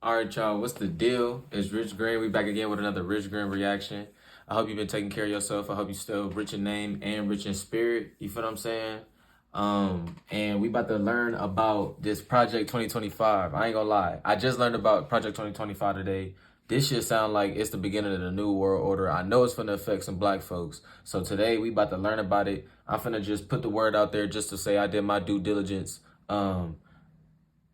All right, y'all, what's the deal? It's Rich Green. We back again with another Rich Green reaction. I hope you've been taking care of yourself. I hope you still rich in name and rich in spirit. You feel what I'm saying? And we about to learn about this Project 2025. I ain't gonna lie. I just learned about Project 2025 today. This shit sound like it's the beginning of the new world order. I know it's gonna affect some black folks. So today we about to learn about it. I'm finna just put the word out there just to say I did my due diligence.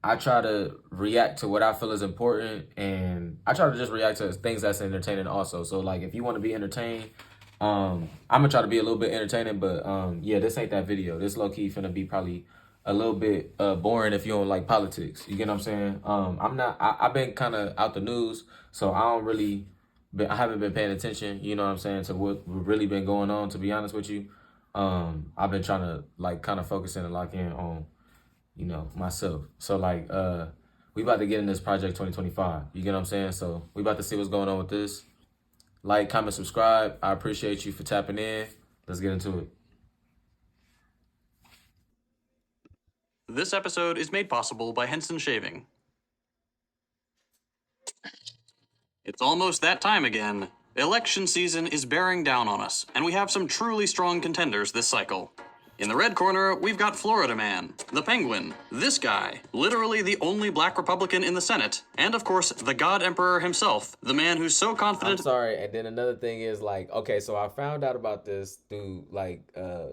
I try to react to what I feel is important, and I try to just react to things that's entertaining also. So like if you want to be entertained, I'm gonna try to be a little bit entertaining, but yeah, this ain't that video. This low key finna be probably a little bit boring if you don't like politics. You get what I'm saying? I'm not. I've been kind of out the news, so I don't really. I haven't been paying attention. You know what I'm saying, to what really been going on. To be honest with you, I've been trying to like kind of focus in and lock in on myself. So like we about to get in this Project 2025. You get what I'm saying? So we about to see what's going on with this. Like, comment, subscribe. I appreciate you for tapping in. Let's get into it. This episode is made possible by Henson Shaving. It's almost that time again. Election season is bearing down on us, and we have some truly strong contenders this cycle. In the red corner, we've got Florida Man, the Penguin, this guy, literally the only black Republican in the Senate, and of course, the God Emperor himself, the man who's so confident— I'm sorry. And then another thing is like, okay, so I found out about this through like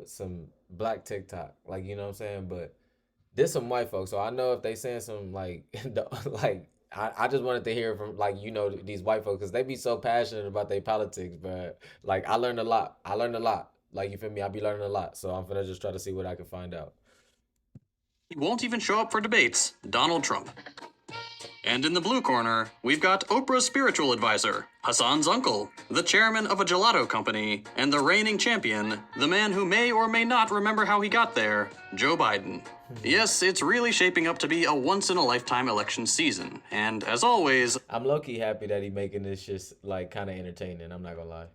some black TikTok, like you know what I'm saying. But there's some white folks, so I know if they saying some like, like I just wanted to hear from like these white folks because they be so passionate about their politics, but like I learned a lot. I learned a lot. Like you feel me? I be learning a lot, so I'm gonna just try to see what I can find out. he won't even show up for debates, Donald Trump. And in the blue corner, we've got Oprah's spiritual advisor, Hassan's uncle, the chairman of a gelato company, and the reigning champion, the man who may or may not remember how he got there, Joe Biden. Yes, it's really shaping up to be a once-in-a-lifetime election season, and as always, I'm low-key happy that he making this just like kind of entertaining. I'm not gonna lie.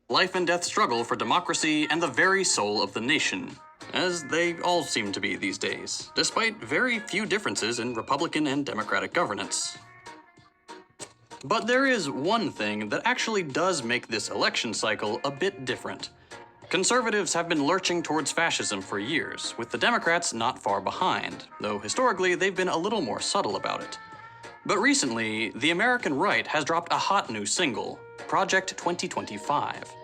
life and death struggle for democracy and the very soul of the nation, as they all seem to be these days, despite very few differences in Republican and Democratic governance. But there is one thing that actually does make this election cycle a bit different. Conservatives have been lurching towards fascism for years, with the Democrats not far behind, though historically they've been a little more subtle about it. But recently, the American right has dropped a hot new single, Project 2025.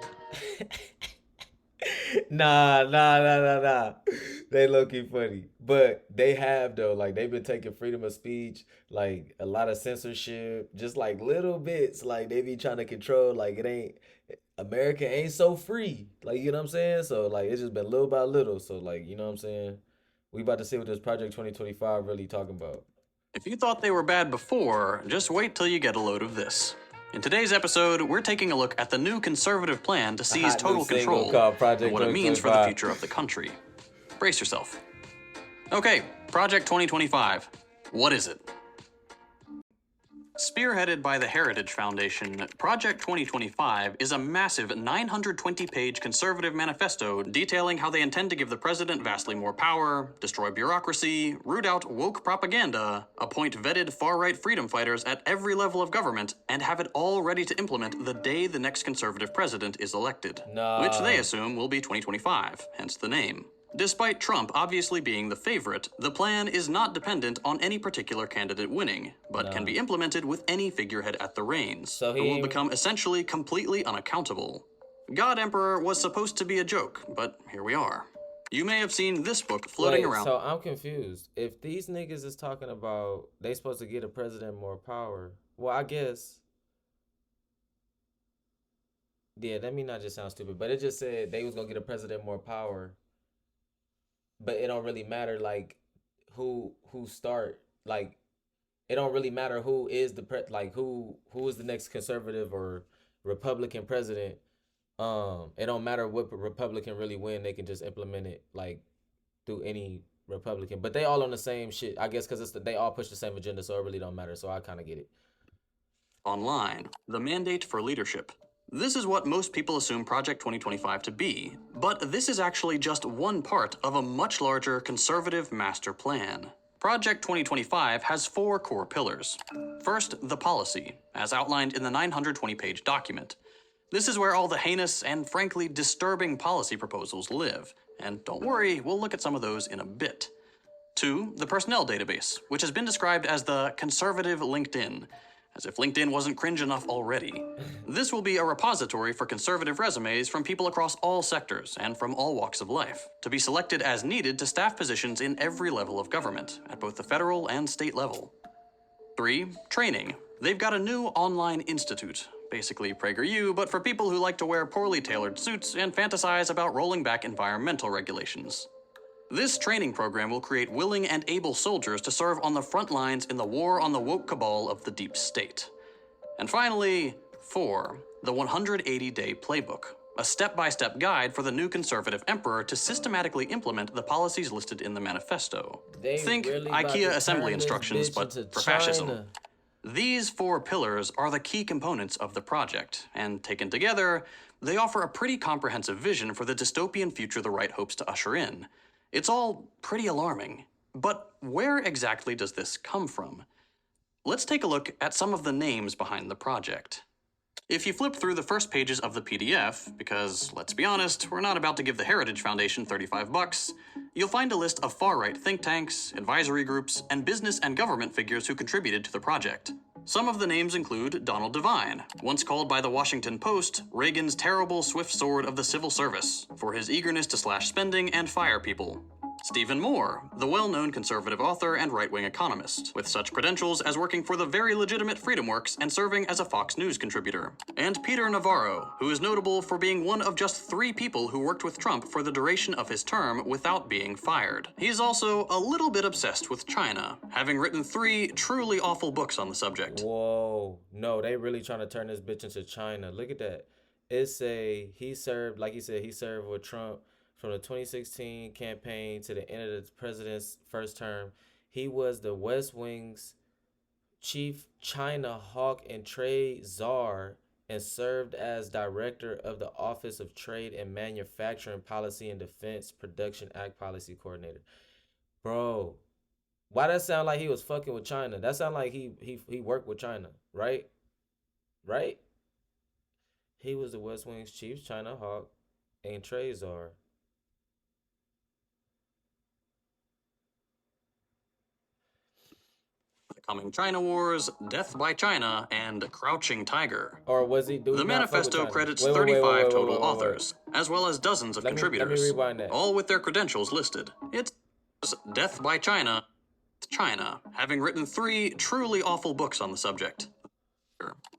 Nah. They low-key funny. But they have though, like they've been taking freedom of speech, like a lot of censorship, just like little bits, like they be trying to control, like it ain't America ain't so free. Like you know what I'm saying? So like it's just been little by little. So like, you know what I'm saying? We about to see what this Project 2025 really talking about. If you thought they were bad before, just wait till you get a load of this. In today's episode, we're taking a look at the new conservative plan to seize hot new total single control called Project and what it means for the 2025. future of the country. Brace yourself. Okay, Project 2025. What is it? Spearheaded by the Heritage Foundation, Project 2025 is a massive 920-page conservative manifesto detailing how they intend to give the president vastly more power, destroy bureaucracy, root out woke propaganda, appoint vetted far-right freedom fighters at every level of government, and have it all ready to implement the day the next conservative president is elected. Nah. Which they assume will be 2025, hence the name. Despite Trump obviously being the favorite, the plan is not dependent on any particular candidate winning, but can be implemented with any figurehead at the reins, So who will become essentially completely unaccountable. God Emperor was supposed to be a joke, but here we are. You may have seen this book floating Wait, around. so I'm confused. If these niggas is talking about they supposed to get a president more power, well, I guess, yeah, that may not just sound stupid, but it just said they was gonna get a president more power, but it don't really matter like who start like it don't really matter who is the like who is the next conservative or Republican president. It don't matter what Republican really win, they can just implement it like through any Republican. But they all on the same shit, I guess, because they all push the same agenda, so it really don't matter. So I kind of get it. Online, the mandate for leadership. This is what most people assume Project 2025 to be, but this is actually just one part of a much larger conservative master plan. Project 2025 has 4 core pillars. First, the policy, as outlined in the 920-page document. This is where all the heinous and frankly disturbing policy proposals live, and don't worry, we'll look at some of those in a bit. 2, the personnel database, which has been described as the conservative LinkedIn, as if LinkedIn wasn't cringe enough already. This will be a repository for conservative resumes from people across all sectors and from all walks of life, to be selected as needed to staff positions in every level of government, at both the federal and state level. 3, training. They've got a new online institute, basically PragerU, but for people who like to wear poorly tailored suits and fantasize about rolling back environmental regulations. This training program will create willing and able soldiers to serve on the front lines in the war on the woke cabal of the deep state. And finally, 4, the 180-day playbook, a step-by-step guide for the new conservative emperor to systematically implement the policies listed in the manifesto. Think really IKEA assembly instructions, but for fascism. These 4 pillars are the key components of the project, and taken together, they offer a pretty comprehensive vision for the dystopian future the right hopes to usher in. It's all pretty alarming. But where exactly does this come from? Let's take a look at some of the names behind the project. If you flip through the first pages of the PDF, because let's be honest, we're not about to give the Heritage Foundation $35, you'll find a list of far-right think tanks, advisory groups, and business and government figures who contributed to the project. Some of the names include Donald Devine, once called by the Washington Post Reagan's terrible swift sword of the civil service for his eagerness to slash spending and fire people. Stephen Moore, the well-known conservative author and right-wing economist, with such credentials as working for the very legitimate FreedomWorks and serving as a Fox News contributor. And Peter Navarro, who is notable for being one of just 3 people who worked with Trump for the duration of his term without being fired. He's also a little bit obsessed with China, having written 3 truly awful books on the subject. Whoa, no, they really trying to turn this bitch into China. Look at that. He served, like he said, he served with Trump from the 2016 campaign to the end of the president's first term. He was the West Wing's chief China hawk and trade czar and served as director of the Office of Trade and Manufacturing Policy and Defense Production Act Policy Coordinator. Bro, why that sound like he was fucking with China? That sound like he worked with China, right? Right? He was the West Wing's chief China hawk and trade czar. The Coming China Wars, Death by China, and Crouching Tiger. Or was he doing The manifesto credits 35 total authors, as well as dozens of contributors, let me rewind that. all with their credentials listed. It's Death by China, having written 3 truly awful books on the subject.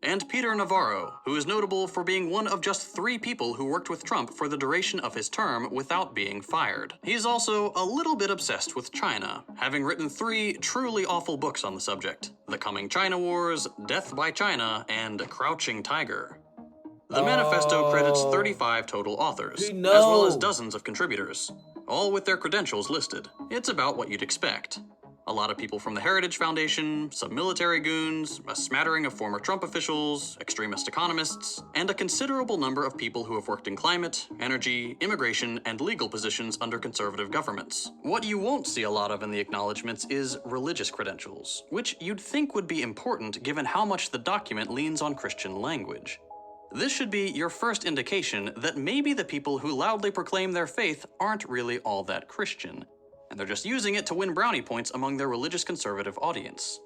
And Peter Navarro, who is notable for being one of just 3 people who worked with Trump for the duration of his term without being fired. He's also a little bit obsessed with China, having written 3 truly awful books on the subject: The Coming China Wars, Death by China, and Crouching Tiger. The manifesto credits 35 total authors, as well as dozens of contributors, all with their credentials listed. It's about what you'd expect. A lot of people from the Heritage Foundation, some military goons, a smattering of former Trump officials, extremist economists, and a considerable number of people who have worked in climate, energy, immigration, and legal positions under conservative governments. What you won't see a lot of in the acknowledgments is religious credentials, which you'd think would be important given how much the document leans on Christian language. This should be your first indication that maybe the people who loudly proclaim their faith aren't really all that Christian, and they're just using it to win brownie points among their religious conservative audience.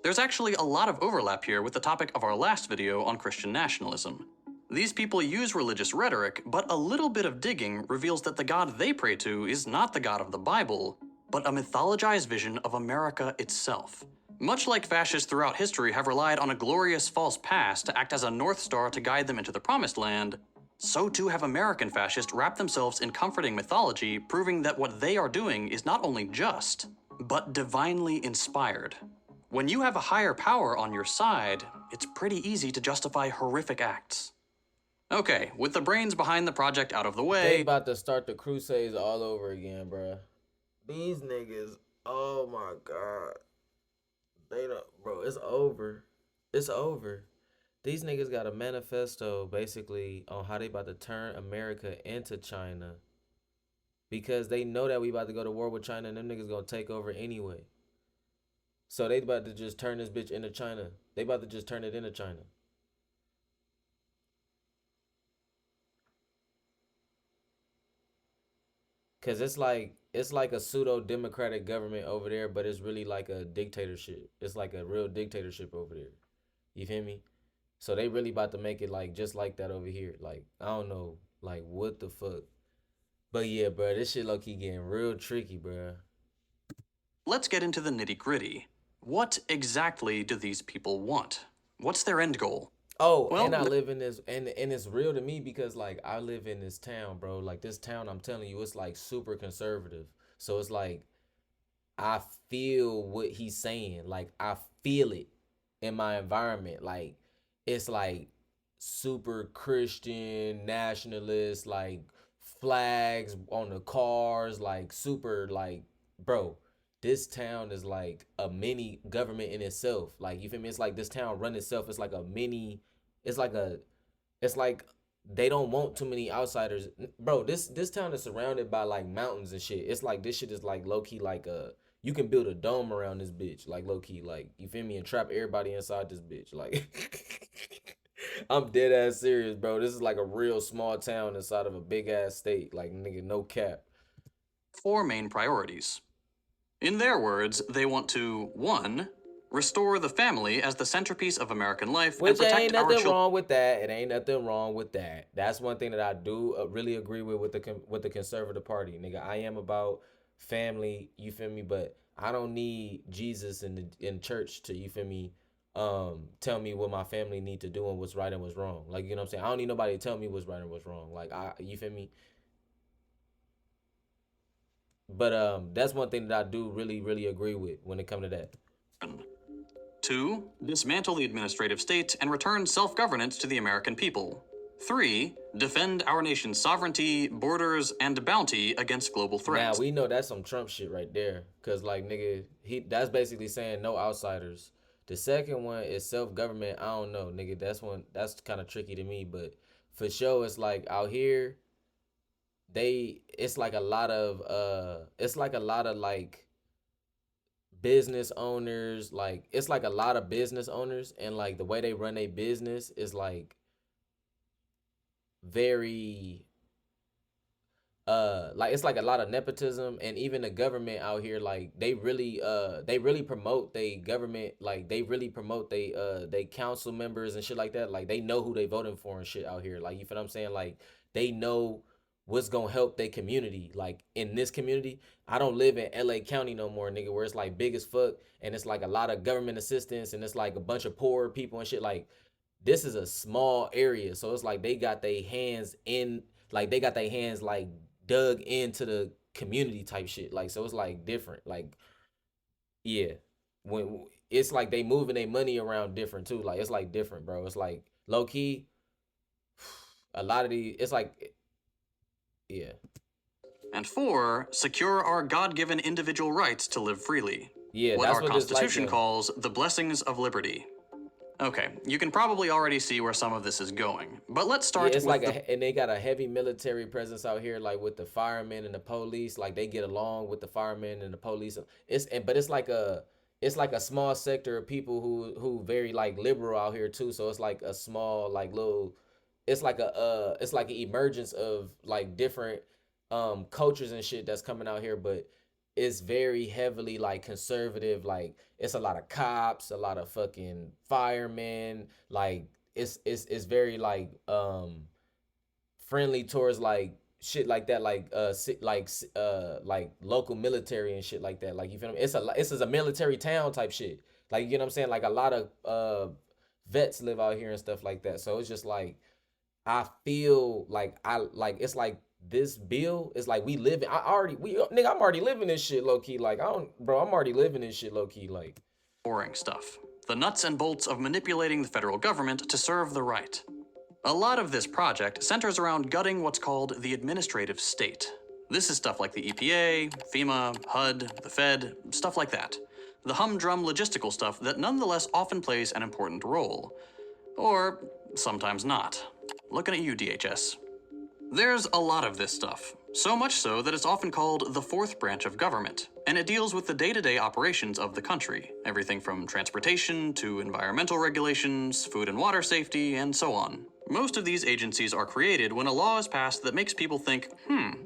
There's actually a lot of overlap here with the topic of our last video on Christian nationalism. These people use religious rhetoric, but a little bit of digging reveals that the God they pray to is not the God of the Bible, but a mythologized vision of America itself. Much like fascists throughout history have relied on a glorious false past to act as a North Star to guide them into the promised land, so too have American fascists wrapped themselves in comforting mythology, proving that what they are doing is not only just, but divinely inspired. When you have a higher power on your side, it's pretty easy to justify horrific acts. Okay, with the brains behind the project out of the way... They about to start the Crusades all over again, bruh. These niggas, oh my God. They don't, bro, it's over. It's over. These niggas got a manifesto basically on how they about to turn America into China, because they know that we about to go to war with China and them niggas gonna take over anyway. So they about to just turn this bitch into China. They about to just turn it into China. Cause it's like a pseudo democratic government over there, but it's really like a dictatorship. It's like a real dictatorship over there. You feel me? So they really about to make it like just like that over here. Like I don't know, like what the fuck. But yeah, bro, this shit low key getting real tricky, bro. Let's get into the nitty-gritty. What exactly do these people want? What's their end goal? Oh, Well, and I live in this, and it's real to me because like I live in this town, bro. Like this town, I'm telling you, it's like super conservative. So it's like I feel what he's saying. Like I feel it in my environment. Like it's like super Christian nationalist, like flags on the cars, like super like bro. This town is like a mini government in itself. Like you feel me? It's like this town run itself. It's like a mini. It's like a. It's like they don't want too many outsiders, bro. This town is surrounded by like mountains and shit. It's like this shit is like low key like a. You can build a dome around this bitch, like low key, like you feel me, and trap everybody inside this bitch. Like I'm dead ass serious, bro. This is like a real small town inside of a big ass state. Like nigga, no cap. four main priorities. In their words, they want to 1. Restore the family as the centerpiece of American life and Which ain't protect our nothing children. wrong with that. It ain't nothing wrong with that. That's one thing that I do really agree with the conservative party, nigga. I am about family. You feel me? But I don't need Jesus in church to you feel me. Tell me what my family need to do and what's right and what's wrong. Like you know what I'm saying. I don't need nobody to tell me what's right and what's wrong. Like you feel me. But that's one thing that I do really agree with when it comes to that. 2. Dismantle the administrative state and return self-governance to the American people. 3. Defend our nation's sovereignty, borders, and bounty against global Now threats. we know that's some Trump shit right there, cause like nigga, that's basically saying no outsiders. The second one is self government. I don't know, nigga. That's kind of tricky to me, but for sure it's like out here, it's like a lot of like business owners, like it's like a lot of business owners, and like the way they run their business is like very like it's like a lot of nepotism, and even the government out here like they really promote they government, like they really promote they council members and shit like that. Like they know who they voting for and shit out here, like you feel what I'm saying. Like they know what's gonna help their community. Like in this community, I don't live in LA County no more, nigga, where it's like big as fuck and it's like a lot of government assistance and it's like a bunch of poor people and shit. Like this is a small area, so it's like they got their hands in, like they got their hands like dug into the community type shit. Like so it's like different. Like yeah, when it's like they moving their money around different too. Like it's like different, bro. It's like low key. A lot of these, it's like yeah. And 4. Secure our God-given individual rights to live freely. Yeah, what that's our what this like Constitution calls the blessings of liberty. Okay, you can probably already see where some of this is going, but let's start Yeah, it's with like and they got a heavy military presence out here, like with the firemen and the police. Like they get along with the firemen and the police. But it's like a small sector of people who very like liberal out here too. So it's like a small like little, it's like an emergence of like different cultures and shit that's coming out here, but it's very heavily like conservative. Like it's a lot of cops, a lot of fucking firemen. Like it's very like friendly towards like shit like that, like local military and shit like that. Like you feel me? This is a military town type shit. Like you know what I'm saying? Like a lot of vets live out here and stuff like that. So it's just like I feel like it's like this bill is like we live in. I'm already living this shit low key. Like I'm already living this shit low key. Like boring stuff. The nuts and bolts of manipulating the federal government to serve the right. A lot of this project centers around gutting what's called the administrative state. This is stuff like the EPA, FEMA, HUD, the Fed, stuff like that. The humdrum logistical stuff that nonetheless often plays an important role. Or sometimes not. Looking at you, DHS. There's a lot of this stuff, so much so that it's often called the fourth branch of government, and it deals with the day-to-day operations of the country, everything from transportation to environmental regulations, food and water safety, and so on. Most of these agencies are created when a law is passed that makes people think,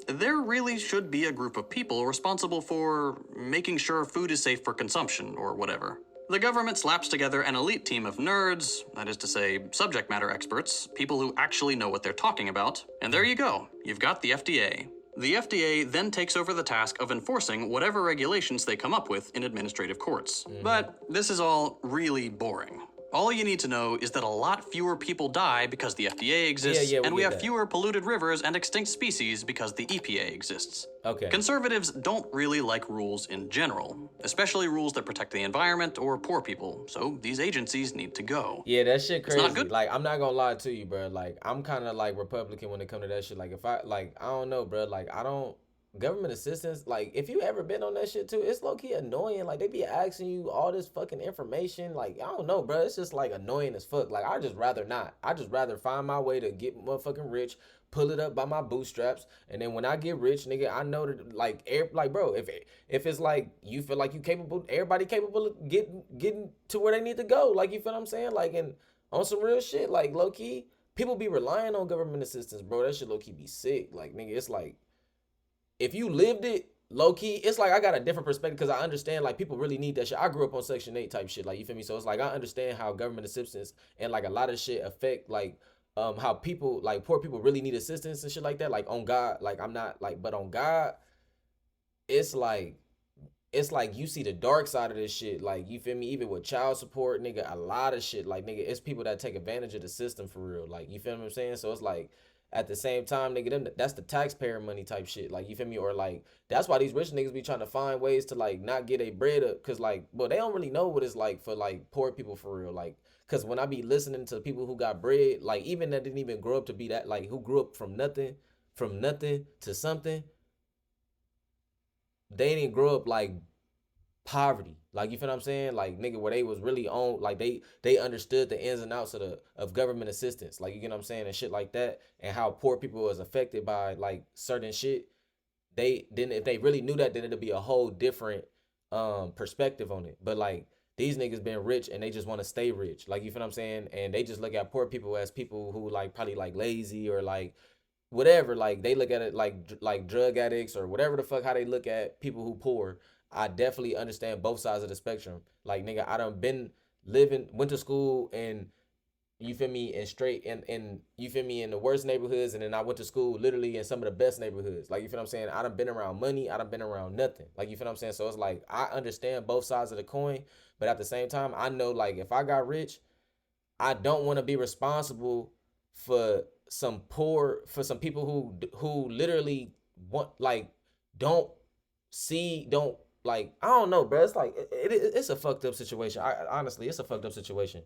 there really should be a group of people responsible for making sure food is safe for consumption, or whatever. The government slaps together an elite team of nerds, that is to say, subject matter experts, people who actually know what they're talking about, and there you go, you've got the FDA. The FDA then takes over the task of enforcing whatever regulations they come up with in administrative courts. But this is all really boring. All you need to know is that a lot fewer people die because the FDA exists, and we have fewer polluted rivers and extinct species because the EPA exists. Okay. Conservatives don't really like rules in general, especially rules that protect the environment or poor people, so these agencies need to go. Yeah, that shit crazy. not good. Like, I'm not gonna lie to you, bro. Like, I'm kind of like Republican when it comes to that shit. Like, if I don't know, bro. Like, I don't government assistance. Like, if you ever been on that shit too, it's low key annoying. Like, they be asking you all this fucking information. Like, I don't know, bro. It's just like annoying as fuck. Like, I just rather not. I just rather find my way to get motherfucking rich, pull it up by my bootstraps, and then when I get rich, nigga, I know that like bro, if it's like you feel like you capable, everybody capable of getting to where they need to go. Like, you feel what I'm saying? Like, and on some real shit, like low key, people be relying on government assistance, bro. That shit low key be sick. Like, nigga, it's like if you lived it, low key, it's like I got a different perspective because I understand like people really need that shit. I grew up on Section 8 type shit, like, you feel me? So it's like I understand how government assistance and like a lot of shit affect like how people, like poor people, really need assistance and shit like that. Like, on God, like I'm not like, but on God, it's like you see the dark side of this shit. Like, you feel me? Even with child support, nigga, a lot of shit. Like, nigga, it's people that take advantage of the system for real. Like, you feel what I'm saying? So it's like at the same time, nigga, that's the taxpayer money type shit. Like, you feel me? Or like that's why these rich niggas be trying to find ways to like not get a bread up, cause like, well, they don't really know what it's like for like poor people for real. Like, cause when I be listening to people who got bread, like even that didn't even grow up to be that, like who grew up from nothing to something, they didn't grow up like poverty. Like, you feel what I'm saying? Like, nigga, where they was really on, like they understood the ins and outs of government assistance. Like, you get what I'm saying, and shit like that, and how poor people was affected by like certain shit. They then, if they really knew that, then it'd be a whole different perspective on it. But like these niggas been rich and they just want to stay rich. Like, you feel what I'm saying? And they just look at poor people as people who like probably like lazy or like whatever. Like, they look at it like drug addicts or whatever the fuck, how they look at people who poor. I definitely understand both sides of the spectrum. Like, nigga, I done been went to school, and you feel me, and straight and you feel me, in the worst neighborhoods, and then I went to school literally in some of the best neighborhoods. Like, you feel what I'm saying? I done been around money, I done been around nothing. Like, you feel what I'm saying? So it's like I understand both sides of the coin, but at the same time, I know like if I got rich, I don't want to be responsible for some people who literally want, like, don't don't, like, I don't know, bro. It's like it's a fucked up situation. Honestly, it's a fucked up situation.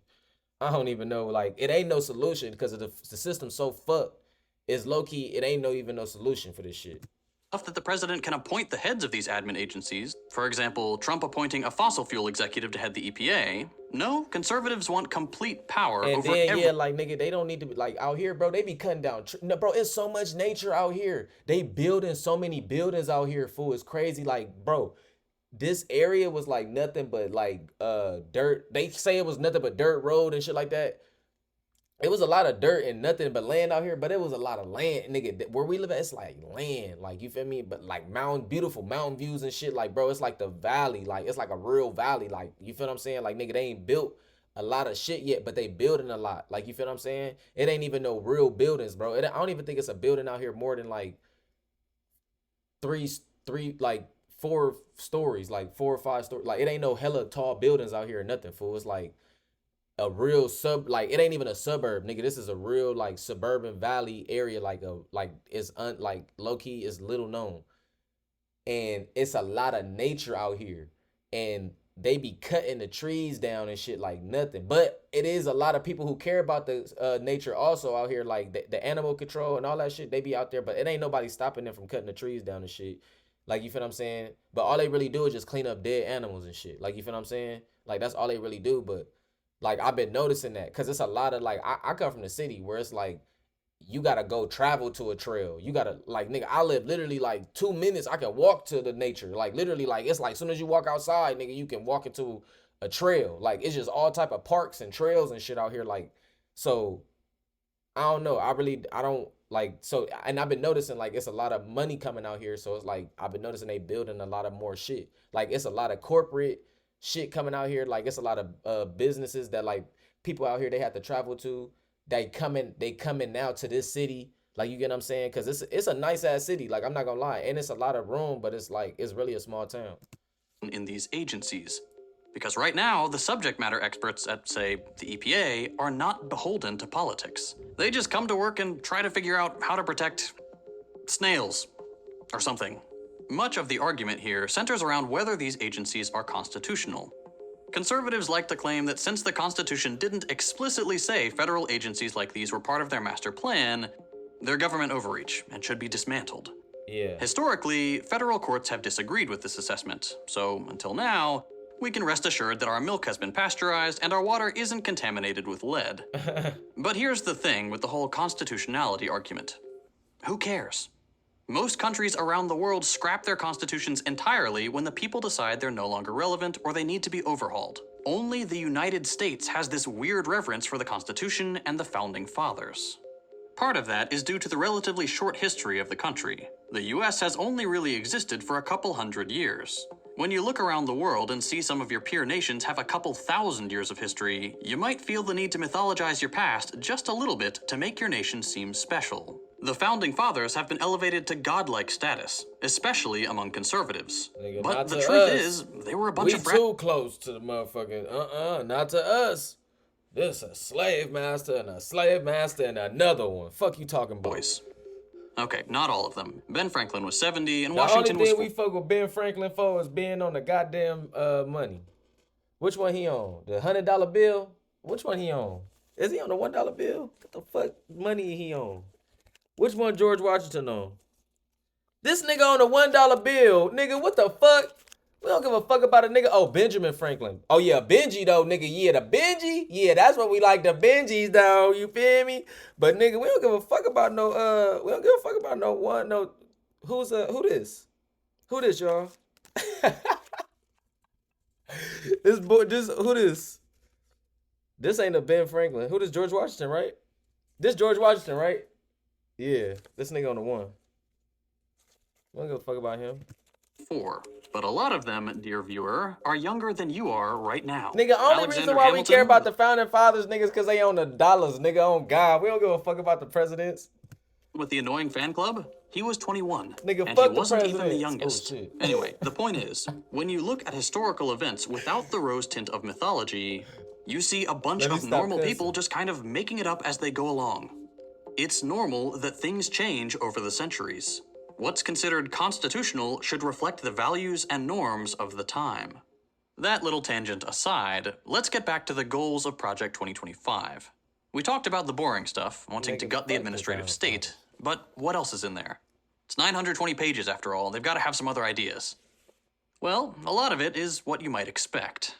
I don't even know. Like, it ain't no solution because of the system so fucked. It's low key. It ain't even no solution for this shit. That the president can appoint the heads of these admin agencies. For example, Trump appointing a fossil fuel executive to head the EPA. No, conservatives want complete power And over then yeah, like, nigga, they don't need to be like out here, bro. They be cutting down. No, bro, it's so much nature out here. They building so many buildings out here, fool. It's crazy. Like, bro, this area was like nothing but like dirt. They say it was nothing but dirt road and shit like that. It was a lot of dirt and nothing but land out here, but it was a lot of land, nigga. Where we live at, it's like land, like, you feel me? But like beautiful mountain views and shit. Like, bro, it's like the valley, like it's like a real valley. Like, you feel what I'm saying? Like, nigga, they ain't built a lot of shit yet, but they building a lot. Like, you feel what I'm saying? It ain't even no real buildings, bro. I don't even think it's a building out here more than like three, like 4 stories, like 4 or 5 stories. Like, it ain't no hella tall buildings out here or nothing, fool. It's like a real like, it ain't even a suburb, nigga. This is a real like suburban valley area, like it's like low key is little known, and it's a lot of nature out here, and they be cutting the trees down and shit like nothing. But it is a lot of people who care about the nature also out here, like the animal control and all that shit. They be out there, but it ain't nobody stopping them from cutting the trees down and shit. Like, you feel what I'm saying? But all they really do is just clean up dead animals and shit. Like, you feel what I'm saying? Like, that's all they really do. But like, I've been noticing that because it's a lot of like I come from the city where it's like you gotta go travel to a trail. You gotta like nigga, I live literally like 2 minutes. I can walk to the nature. Like literally, like it's like as soon as you walk outside, nigga, you can walk into a trail. Like it's just all type of parks and trails and shit out here. Like so I don't know. I don't like so and I've been noticing like it's a lot of money coming out here. So it's like I've been noticing they building a lot of more shit. Like it's a lot of corporate shit coming out here. Like it's a lot of businesses that like people out here they have to travel to. They coming now to this city. Like you get what I'm saying? Cause it's a nice ass city. Like I'm not gonna lie. And it's a lot of room, but it's like it's really a small town. in these agencies. Because right now, the subject matter experts at, say, the EPA are not beholden to politics. They just come to work and try to figure out how to protect snails or something. Much of the argument here centers around whether these agencies are constitutional. Conservatives like to claim that since the Constitution didn't explicitly say federal agencies like these were part of their master plan, they're government overreach and should be dismantled. Yeah. Historically, federal courts have disagreed with this assessment, so until now, we can rest assured that our milk has been pasteurized and our water isn't contaminated with lead. But here's the thing with the whole constitutionality argument. Who cares? Most countries around the world scrap their constitutions entirely when the people decide they're no longer relevant or they need to be overhauled. Only the United States has this weird reverence for the Constitution and the Founding Fathers. Part of that is due to the relatively short history of the country. The US has only really existed for a couple hundred years. When you look around the world and see some of your peer nations have a couple thousand years of history, you might feel the need to mythologize your past just a little bit to make your nation seem special. The Founding Fathers have been elevated to godlike status, especially among conservatives. Nigga, But not the to truth us. is, they were a bunch We of too close to the motherfucking not to us. This a slave master and a slave master and another one. Fuck you talking about? boys. Okay, not all of them. Ben Franklin was 70 and The Washington only was thing we fuck with Ben Franklin for is being on the goddamn money. Which one he on? The $100 bill? Which one he on? Is he on the $1 bill? What the fuck money he on? Which one George Washington on? This nigga on the $1 bill. Nigga, what the fuck? We don't give a fuck about a nigga. Oh, Benjamin Franklin. Oh, yeah, Benji, though, nigga. Yeah, the Benji. Yeah, that's what we like, the Benjis, though. You feel me? But, nigga, we don't give a fuck about no, we don't give a fuck about no one, no, who this? Who this, y'all? This boy, who this? This ain't a Ben Franklin. Who this? George Washington, right? This George Washington, right? Yeah, this nigga on the one. We don't give a fuck about him. 4. But a lot of them, dear viewer, are younger than you are right now. Nigga, only Alexander reason why we Hamilton care about the founding fathers, niggas, because they own the dollars, nigga, on God. We don't give a fuck about the presidents. with the annoying fan club, he was 21. Nigga, and fuck he the wasn't even the presidents. youngest. Oh, shit. Anyway, the point is, when you look at historical events without the rose tint of mythology, you see a bunch Let me of stop normal cussing. people just kind of making it up as they go along. It's normal that things change over the centuries. What's considered constitutional should reflect the values and norms of the time. That little tangent aside, let's get back to the goals of Project 2025. We talked about the boring stuff, wanting to Nigga, gut the fuck administrative this state, but what else is in there? It's 920 pages after all, they've got to have some other ideas. Well, a lot of it is what you might expect.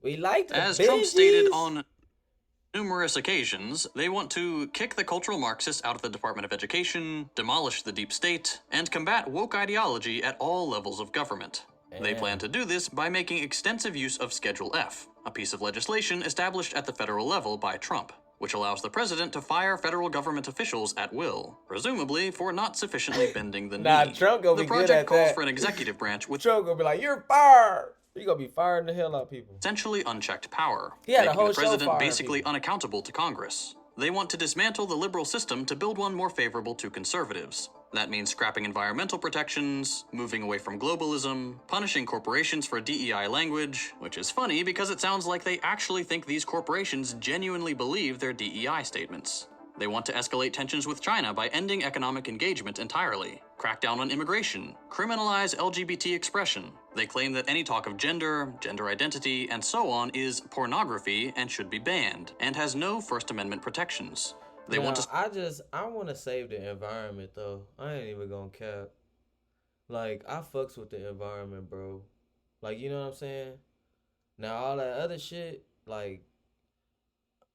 We like the As Trump stated Benjis. on numerous occasions, they want to kick the cultural Marxists out of the Department of Education, demolish the deep state, and combat woke ideology at all levels of government. They plan to do this by making extensive use of Schedule F, a piece of legislation established at the federal level by Trump, which allows the president to fire federal government officials at will, presumably for not sufficiently bending the Nah, knee. Trump gonna The be good project at calls that. for an executive branch with Trump gonna be like, you're fired. You gonna be firing the hell out of people. essentially unchecked power, He had a making whole the show president firing basically people. unaccountable to Congress. They want to dismantle the liberal system to build one more favorable to conservatives. That means scrapping environmental protections, moving away from globalism, punishing corporations for DEI language, which is funny because it sounds like they actually think these corporations genuinely believe their DEI statements. They want to escalate tensions with China by ending economic engagement entirely, crack down on immigration, criminalize LGBT expression. They claim that any talk of gender, gender identity, and so on is pornography and should be banned, and has no First Amendment protections. They want to I want to save the environment though. I ain't even gonna cap. Like I fucks with the environment, bro. Like you know what I'm saying. Now all that other shit, like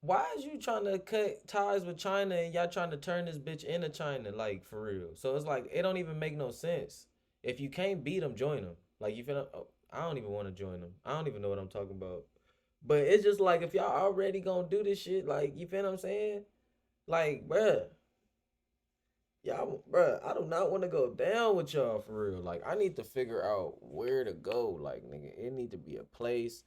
why is you trying to cut ties with China and y'all trying to turn this bitch into China, like for real? So it's like it don't even make no sense. If you can't beat them, join them. Like you feel? Oh, I don't even want to join them. I don't even know what I'm talking about. But it's just like if y'all already gonna do this shit, like you feel what I'm saying? Like, bruh, y'all, bruh, I do not want to go down with y'all for real. Like, I need to figure out where to go. Like, nigga, it need to be a place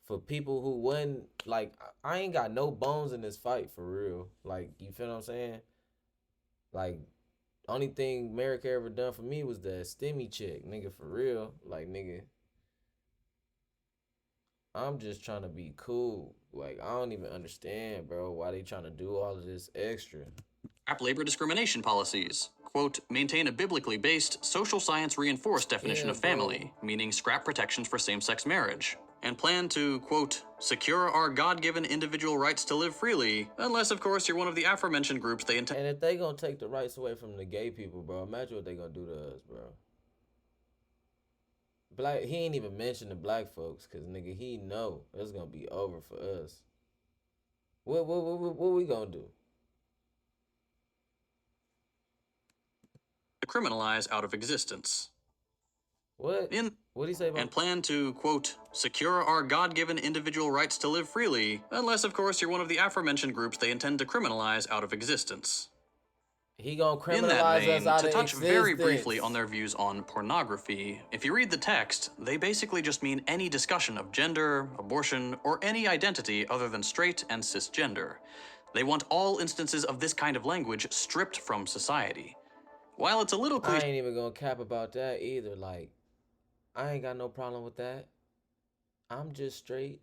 for people who wouldn't like. I ain't got no bones in this fight for real. Like, you feel what I'm saying? Like, only thing America ever done for me was that stimmy check, nigga, for real. Like, nigga, I'm just trying to be cool. Like, I don't even understand, bro, why they trying to do all of this extra. Scrap labor discrimination policies. Quote, maintain a biblically based, social science reinforced definition of family, meaning scrap protections for same-sex marriage. And plan to, quote, secure our God-given individual rights to live freely, unless, of course, you're one of the aforementioned groups they intend. And if they gonna take the rights away from the gay people, bro, imagine what they gonna do to us, bro. Black, he ain't even mention the black folks, cause nigga, he know it's gonna be over for us. What we gonna do? Criminalize out of existence. What? What do he say about? And plan to, quote, secure our God-given individual rights to live freely, unless, of course, you're one of the aforementioned groups they intend to criminalize out of existence. He gonna criminalize In that vein, us out to of touch existence. very briefly on their views on pornography, if you read the text, they basically just mean any discussion of gender, abortion, or any identity other than straight and cisgender. They want all instances of this kind of language stripped from society. While it's a little I cliche, ain't even gonna cap about that either. Like, I ain't got no problem with that. I'm just straight,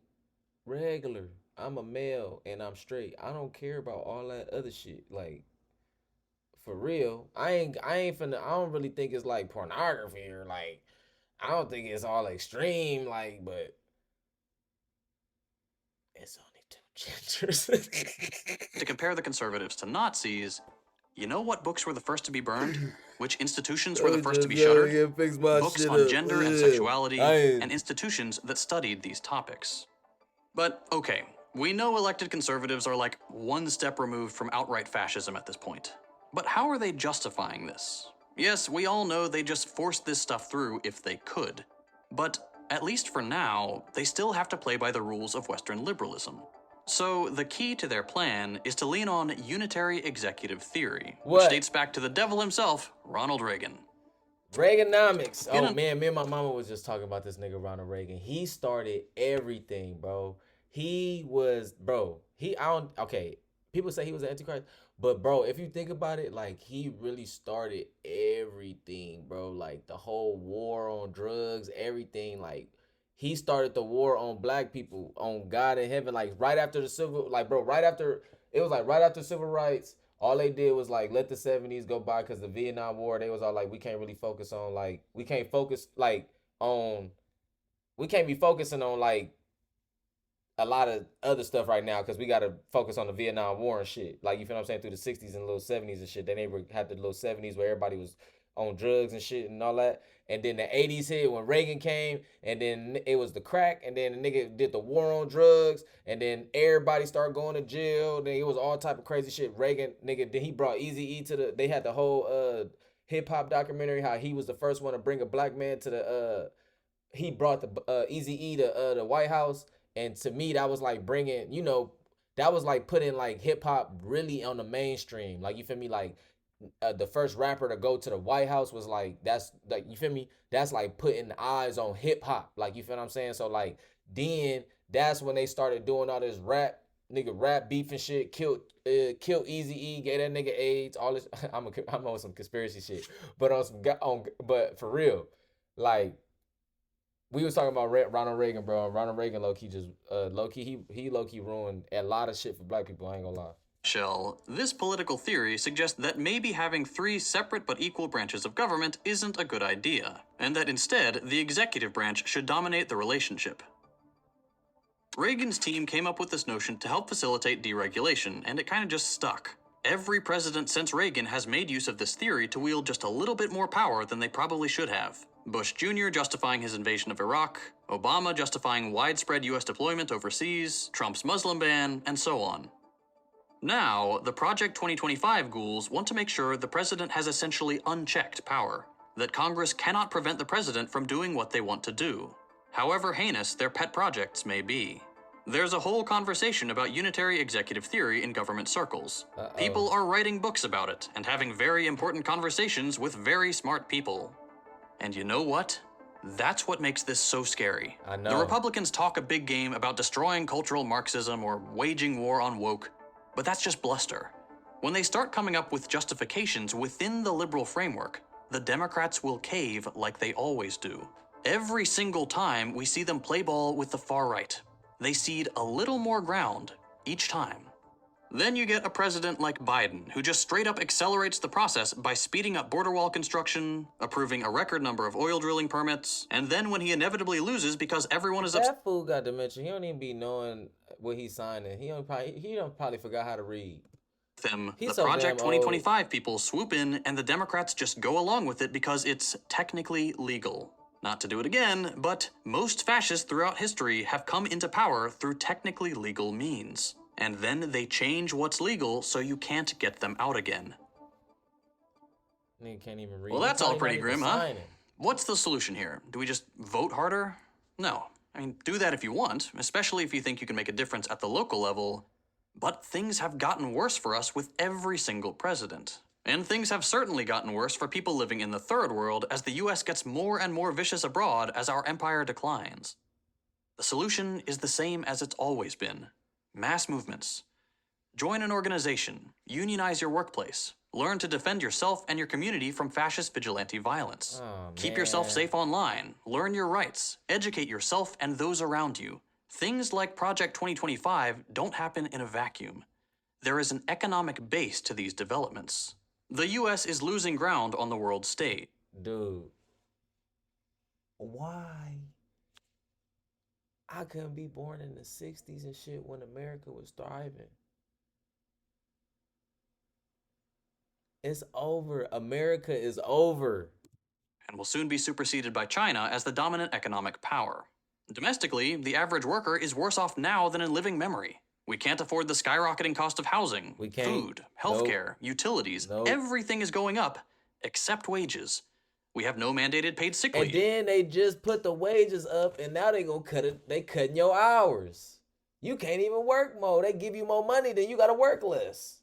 regular. I'm a male and I'm straight. I don't care about all that other shit. Like, for real. I ain't finna, I don't really think it's like pornography or like, I don't think it's all extreme, like, but it's only two genders. to compare the conservatives to Nazis, you know what books were the first to be burned? Which institutions were the first to be shuttered? Books on gender and sexuality, and institutions that studied these topics. But okay, we know elected conservatives are like one step removed from outright fascism at this point. But how are they justifying this? Yes, we all know they just forced this stuff through if they could. But at least for now, they still have to play by the rules of Western liberalism. So the key to their plan is to lean on unitary executive theory, which dates back to the devil himself, Ronald Reagan. Reaganomics. Oh man, me and my mama was just talking about this nigga Ronald Reagan. He started everything, bro. He was, bro. Okay. People say he was an antichrist, but bro, if you think about it, like he really started everything, bro. Like the whole war on drugs, everything. Like he started the war on black people, on God in heaven. Like right after the civil, like bro, right after it was like right after civil rights. All they did was like let the 70s go by because the Vietnam War, they was all like, we can't really focus on like, we can't be focusing on like a lot of other stuff right now because we got to focus on the Vietnam War and shit. Like, you feel what I'm saying? Through the 60s and little 70s and shit. They never had the little 70s where everybody was on drugs and shit and all that. And then the 80s hit when Reagan came, and then it was the crack, and then the nigga did the war on drugs, and then everybody started going to jail. Then it was all type of crazy shit. Reagan, nigga, then he brought Eazy-E to they had the whole hip-hop documentary, how he was the first one to bring a black man to the, he brought the Eazy-E to the White House. And to me, that was like bringing, that was like putting like hip hop really on the mainstream. Like, you feel me? Like the first rapper to go to the White House was like, that's like, you feel me? That's like putting eyes on hip hop. Like, you feel what I'm saying? So like, then that's when they started doing all this rap beef and shit. Killed Eazy-E, gave that nigga AIDS. All this. I'm on some conspiracy shit, but but for real, like. We was talking about Ronald Reagan, bro. Ronald Reagan, low-key, just he low-key ruined a lot of shit for black people. I ain't gonna lie. Shell, this political theory suggests that maybe having 3 separate but equal branches of government isn't a good idea, and that instead, the executive branch should dominate the relationship. Reagan's team came up with this notion to help facilitate deregulation, and it kind of just stuck. Every president since Reagan has made use of this theory to wield just a little bit more power than they probably should have. Bush Jr. justifying his invasion of Iraq, Obama justifying widespread US deployment overseas, Trump's Muslim ban, and so on. Now, the Project 2025 ghouls want to make sure the president has essentially unchecked power, that Congress cannot prevent the president from doing what they want to do, however heinous their pet projects may be. There's a whole conversation about unitary executive theory in government circles. People are writing books about it and having very important conversations with very smart people. And you know what? That's what makes this so scary. I know. The Republicans talk a big game about destroying cultural Marxism or waging war on woke, but that's just bluster. When they start coming up with justifications within the liberal framework, the Democrats will cave like they always do. Every single time we see them play ball with the far right, they cede a little more ground each time. Then you get a president like Biden, who just straight up accelerates the process by speeding up border wall construction, approving a record number of oil drilling permits, and then when he inevitably loses because everyone is upset. That fool got dementia. He don't even be knowing what he's signing. He don't probably forgot how to read. The so Project damn 2025 people swoop in and the Democrats just go along with it because it's technically legal. Not to do it again, but most fascists throughout history have come into power through technically legal means. And then they change what's legal so you can't get them out again. Nigga can't even read. Well, that's all pretty grim, huh? What's the solution here? Do we just vote harder? No. I mean, do that if you want, especially if you think you can make a difference at the local level. But things have gotten worse for us with every single president. And things have certainly gotten worse for people living in the third world as the US gets more and more vicious abroad as our empire declines. The solution is the same as it's always been. Mass movements. Join an organization, unionize your workplace, learn to defend yourself and your community from fascist vigilante violence. Keep yourself safe online, learn your rights, educate yourself and those around you. Things like Project 2025 don't happen in a vacuum. There is an economic base to these developments. The US is losing ground on the world stage. Dude, why? I couldn't be born in the 60s and shit when America was thriving. It's over. America is over. And will soon be superseded by China as the dominant economic power. Domestically, the average worker is worse off now than in living memory. We can't afford the skyrocketing cost of housing, food, healthcare, utilities. Everything is going up, except wages. We have no mandated paid sick leave. And then they just put the wages up, and now they gonna cut it. They cutting your hours. You can't even work more. They give you more money, then you gotta work less.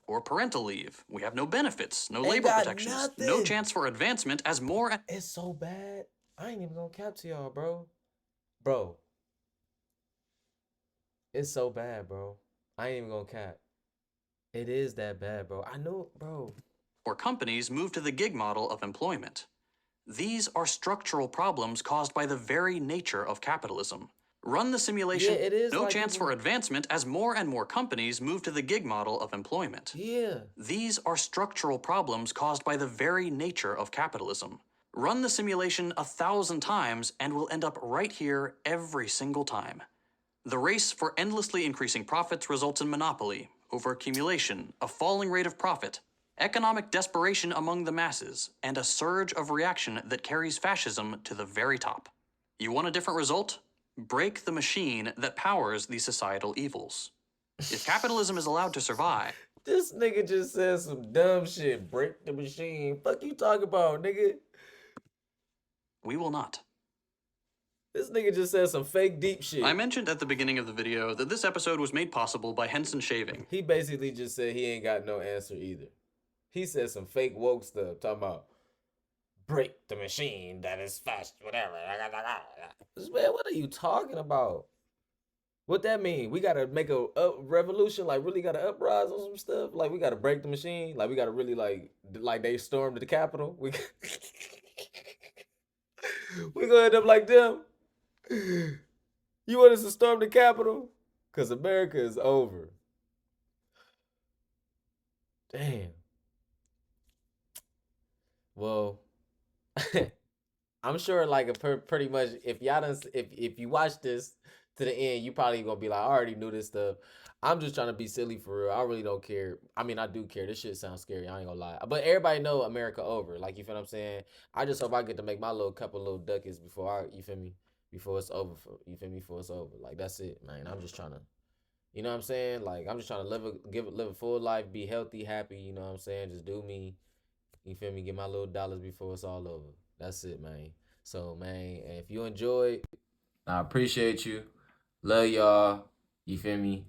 Or parental leave. We have no benefits, no labor protections, no chance for advancement as more. It's so bad. I ain't even gonna cap to y'all, bro. Bro. It's so bad, bro. I ain't even gonna cap. It is that bad, bro. I know, bro. Or companies move to the gig model of employment. These are structural problems caused by the very nature of capitalism. Run the simulation. Yeah, it is no like chance for advancement as more and more companies move to the gig model of employment. Yeah. These are structural problems caused by the very nature of capitalism. Run the simulation 1,000 times and we'll end up right here every single time. The race for endlessly increasing profits results in monopoly, overaccumulation, a falling rate of profit, economic desperation among the masses, and a surge of reaction that carries fascism to the very top. You want a different result? Break the machine that powers these societal evils. If capitalism is allowed to survive... This nigga just said some dumb shit. Break the machine. Fuck you talking about, nigga? We will not. This nigga just said some fake deep shit. I mentioned at the beginning of the video that this episode was made possible by Henson Shaving. He basically just said he ain't got no answer either. He said some fake woke stuff, talking about break the machine that is fast, whatever. Man, what are you talking about? What that mean? We gotta make a revolution, like really gotta uprise on some stuff? Like we gotta break the machine? Like we gotta really like they stormed the Capitol? We gonna end up like them? You want us to storm the Capitol? Cause America is over. Damn. Well, I'm sure like pretty much if y'all done, if you watch this to the end, you probably gonna be like, I already knew this stuff. I'm just trying to be silly for real. I really don't care. I mean, I do care. This shit sounds scary. I ain't gonna lie. But everybody know America over. Like, you feel what I'm saying? I just hope I get to make my little couple little ducats before you feel me? Before it's over. You feel me? Before it's over. Like, that's it, man. I'm just trying to You know what I'm saying? Like I'm just trying to live a full life, be healthy, happy. You know what I'm saying? Just do me. You feel me? Get my little dollars before it's all over. That's it, man. So, man, if you enjoyed, I appreciate you. Love y'all. You feel me?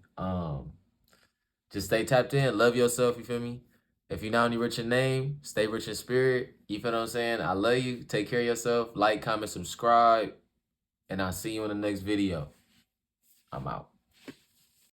Just stay tapped in. Love yourself. You feel me? If you're not only rich in name, stay rich in spirit. You feel what I'm saying? I love you. Take care of yourself. Like, comment, subscribe. And I'll see you in the next video. I'm out.